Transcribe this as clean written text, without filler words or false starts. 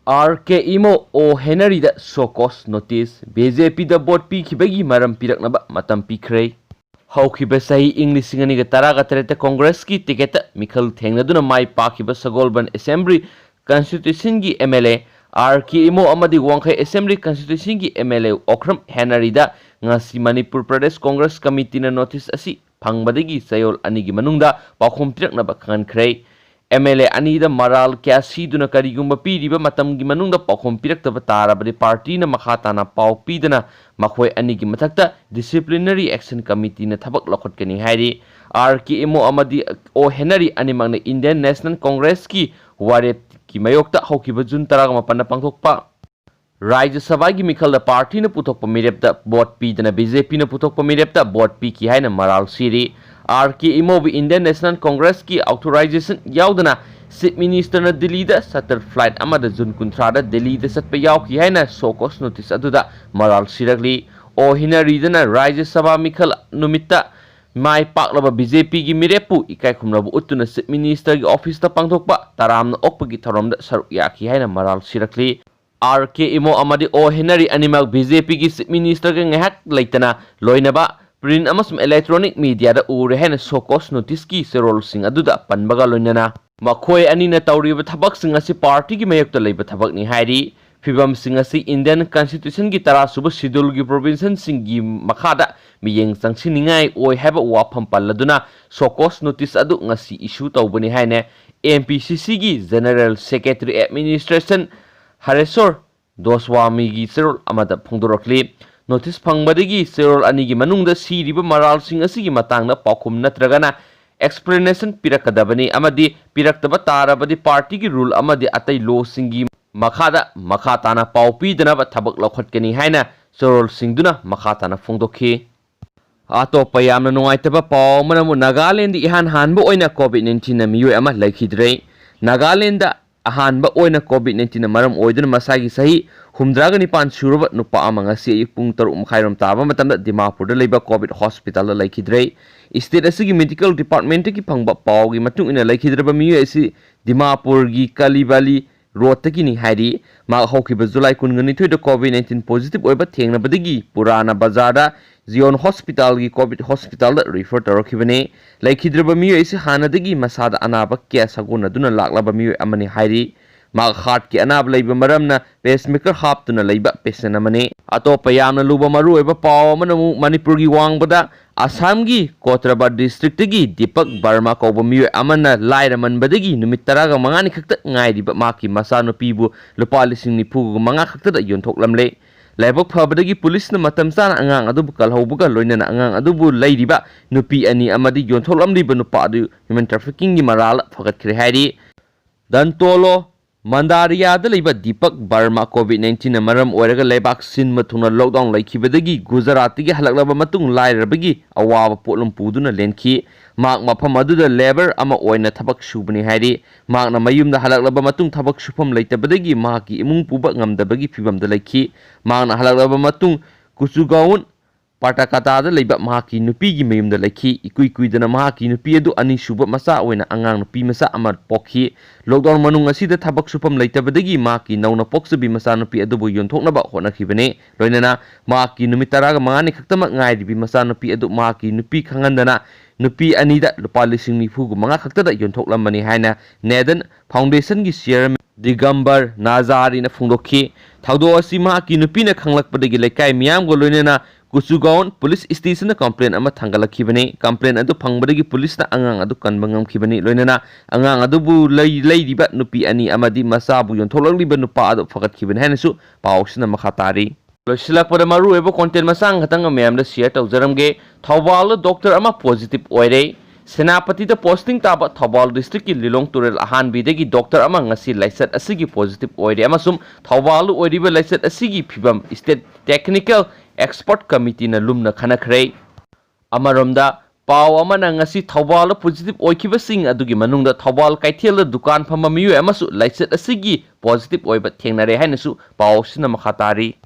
RK Imo o Heiri da Sokos notice BJP da bot pi khibagi maram piraknaba matam pikhrei haukiba sahi English singani ga taraga tareta Congress ki ticket mikhal thengnaduna mai pakiba Sagolban Assembly Constitution gi MLA RK Imo amadi Wangkhai Assembly Constitution gi MLA Okram Heiri da ngasi Manipur Pradesh Congress Committee na notice asi phangbadagi sayol anigi manungda pakhom piraknaba khankrei MLA Anida Maral Kasi Duna Karigumba Piriba Matam Gimanunda Pokom Pirectava Tarabadi Party na Makhatana Pau Pidana Makwe Anigi Matakta Disciplinary Action Committee na Tabak Lokot Kani Heiri RK Imo Amadi o Heiri Animang na Indian National Congress ki Waret ki Mayokta Hokiba Jun Taragama Panapangtokpa Rajya Sabha gi Mikhal da Party na Putok Pamirepta Bot Pidana BJP na Putok Pamirepta Bot Pi ki Haina Maral Siri RK Imo bi Indian National Congress ki authorization yaudana Chief Minister na Delhi da Satur flight amada Jun Kuntrada Delhi da satpa yaw ki haina Sokos notice aduda Maral Siragli o Heiri dana Rajya Sabha Mikhal numitta mai paklaba BJP gi mirepu ikai khumnabu utuna Chief Minister gi office ta pangthokpa taramna okpagi tharom da saruk ya ki haina Maral Siragli RK Imo amadi o Heiri animal BJP gi Chief Minister ga ngahak leitana loinaba print amasum electronic media da ure hena Sokos notice ki serol sing aduda panbaga loinana makhoi ani na tawriba thabak sing asi party gi mayokta leiba thabak ni Heiri phibam sing asi Indian Constitution gi tara suba schedule gi provision sing gi makhada miyeng sangsiningai oi haba wafam palladuna Sokos notice adu ngasi issue tawbani haine MPCC gi General Secretary Administration Haresor Doswami gi serol amada phongdorokli notice phangbadagi serol anigi manungda siriba maral sing asigi matangna pakhum natragana explanation pirakadabani amadi piraktaba tarabadi party gi rule amadi atai law singi makhatana paupi dana thabak lokhotkani haina serol singduna makhatana phongdokhi atopa yamna nungaitaba paw manamu Nagaland ihan hanba oina COVID-19 na miyoi ama laikhidrei Nagaland da ahanba oina COVID-19 na maram oiduna masagi sahi humdraga nipan suraba nupa amanga si ayuk pung taruk makhairam taba matamda Dimapur da leiba COVID hospital da laikhidrei state asigi medical department ki phangba paw gi matung ina laikhidraba miyu asi Dimapur gi Kalibali road ta kini Heiri ma hokiba July 19 da COVID-19 positive oiba thengna badagi Purana Bazar da Zion Hospital gi COVID hospital da refer tarokibane laikhidraba miyu asi hanadagi masada anaba kya saguna duna laklaba miyu amani Heiri ma heart ki anab leiba maramna pacemaker haptuna leiba patient amane atopa yamna luba maru oiba paw manamu Manipur gi wangbada Assam gi Kotraba district gi Deepak Barma kauba miyu amana Leiramanbadagi numit taraga mangani khakta ngairiba maki Machanupi Lishing manga khakta da yonthoklamle Laibok phabadagi police na matam sana angang adu kalhaubuga loinana angang adubu leiriba nupi ani amadi yonthoklamli ba nupa adu human trafficking gi maral phagat khre Heiri Dantolo Mandaria da leiba Deepak Barma COVID-19 na maram oiraga leibak sin mathuna lockdown laikhibadagi Gujarat gi halaklaba matung lairabagi awaba potlum puduna lenkhi mak mafam aduda labor ama oina thabak subani Heiri mak na mayumda halaklaba matung thabak sufam leitabadagi maki imung puba ngamdabagi phibamda laikhi mak na halaklaba matung Kusugaon Patakata da leiba maki nupi gi mayumda laikhi ikuidana maki nupi adu ani suba masa oina angang nupi masa amar pokhi lockdown manung asida thabak supam leitabadagi maki nauna poksabi masa nupi adubu yonthoknaba honakhibane loinana maki numitaraga mangani khaktama ngairibi masa nupi adu maki nupi khangandana nupi anida lupa Lishing nifu gu manga khaktada yonthoklamani haina Nedan Foundation gi chairman Digambar Nazari na phungdokhi thaudo asi maki nupi na khanglakpadagi lekai miyam go loinana Kusugaon police station na complaint ama thangalakibane complaint adu phangbadagi police na angang adu kanbangam khibane loinana angang adu bu leiriba nupi ani amadi masabu yontholakliba nupa adu phagat khibane hanasu pawsina makhatari loisilak pada maru ebo content masang hatang mayam da share tawjaramge Thawbal doctor ama positive oire Senapati da posting taba Thawbal district ki Lilong Turel ahan bidagi doctor ama ngasi laisat asigi positive oire amasum Thawbal oiriba laisat asigi phibam state technical expert committee na lumna khanakhre amaromda paw amana ngasi Thawbal positive oikiba sing adugi manungda Thawbal kaithel dukan phama miyu amasu laisat asigi positive oiba thengnare hainasu paw sina makhatari